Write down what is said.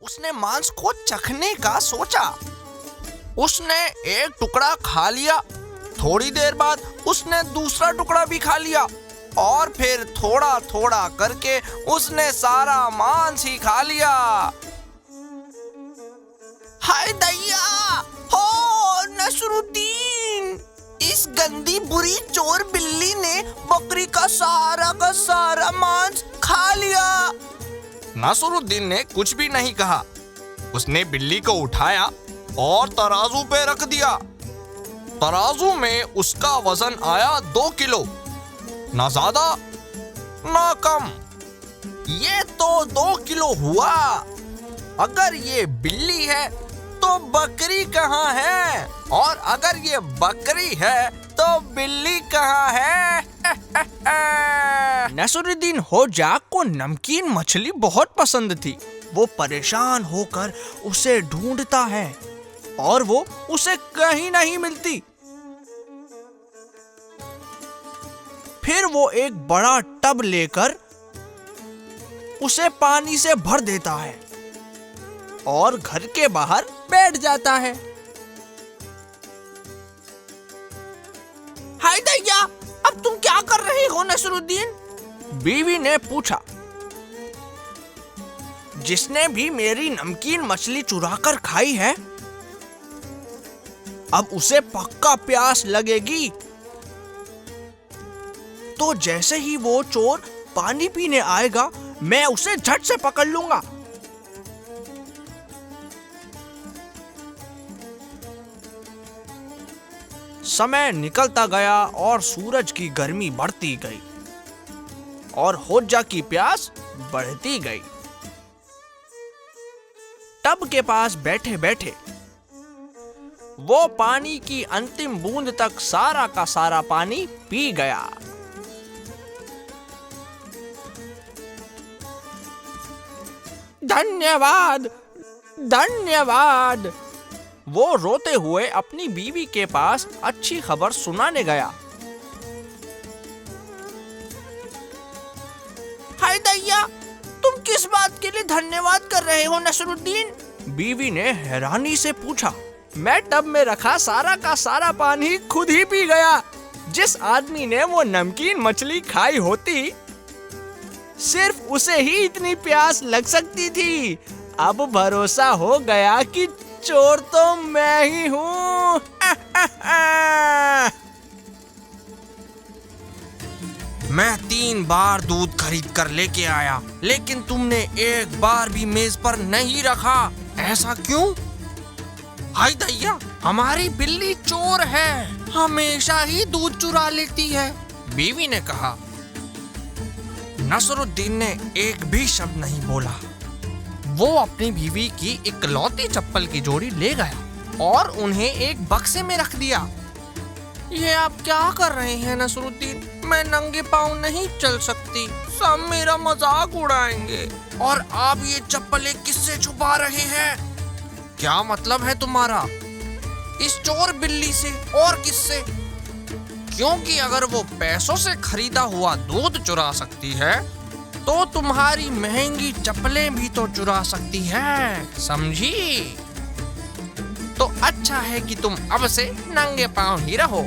उसने मांस को चखने का सोचा। उसने एक टुकड़ा खा लिया। थोड़ी देर बाद उसने दूसरा टुकड़ा भी खा लिया और फिर थोड़ा थोड़ा करके उसने सारा मांस ही खा लिया। हाय दैया! हो नसरुद्दीन! इस गंदी बुरी चोर बिल्ली ने बकरी का सारा मांस खा लिया। नसरुद्दीन ने कुछ भी नहीं कहा। उसने बिल्ली को उठाया और तराजू पे रख दिया। तराजू में उसका वजन आया 2 किलो, ना ज्यादा ना कम। ये तो 2 किलो हुआ। अगर ये बिल्ली है तो बकरी कहाँ है? और अगर ये बकरी है तो बिल्ली कहाँ है? नसरुद्दीन होजा को नमकीन मछली बहुत पसंद थी। वो परेशान होकर उसे ढूंढता है और वो उसे कहीं नहीं मिलती। फिर वो एक बड़ा टब लेकर उसे पानी से भर देता है और घर के बाहर बैठ जाता है। हाय दैया! अब तुम क्या कर रही हो नसरुद्दीन? बीवी ने पूछा। जिसने भी मेरी नमकीन मछली चुराकर खाई है, अब उसे पक्का प्यास लगेगी। तो जैसे ही वो चोर पानी पीने आएगा, मैं उसे झट से पकड़ लूंगा। समय निकलता गया और सूरज की गर्मी बढ़ती गई और होजा की प्यास बढ़ती गई। टब के पास बैठे बैठे वो पानी की अंतिम बूंद तक सारा का सारा पानी पी गया। धन्यवाद, धन्यवाद! वो रोते हुए अपनी बीवी के पास अच्छी खबर सुनाने गया। हाय दैया! तुम किस बात के लिए धन्यवाद कर रहे हो नसरुद्दीन? बीवी ने हैरानी से पूछा। मैं टब में रखा सारा का सारा पानी खुद ही पी गया। जिस आदमी ने वो नमकीन मछली खाई होती, सिर्फ उसे ही इतनी प्यास लग सकती थी। अब भरोसा हो गया कि चोर तो मैं ही हूँ। मैं 3 बार दूध खरीद कर लेके आया, लेकिन तुमने एक बार भी मेज पर नहीं रखा। ऐसा क्यों? हाय दैया! हमारी बिल्ली चोर है, हमेशा ही दूध चुरा लेती है, बीवी ने कहा। नसरुद्दीन ने एक भी शब्द नहीं बोला। वो अपनी बीवी की इकलौती चप्पल की जोड़ी ले गया और उन्हें एक बक्से में रख दिया। ये आप क्या कर रहे हैं नसरुद्दीन? मैं नंगे पांव नहीं चल सकती, सब मेरा मजाक उड़ाएंगे। और आप ये चप्पलें किससे छुपा रहे हैं? क्या मतलब है तुम्हारा? इस चोर बिल्ली से और किससे? क्योंकि अगर वो पैसों से खरीदा हुआ दूध चुरा सकती है, तो तुम्हारी महंगी चप्पलें भी तो चुरा सकती है, समझी? तो अच्छा है कि तुम अब से नंगे पांव ही रहो।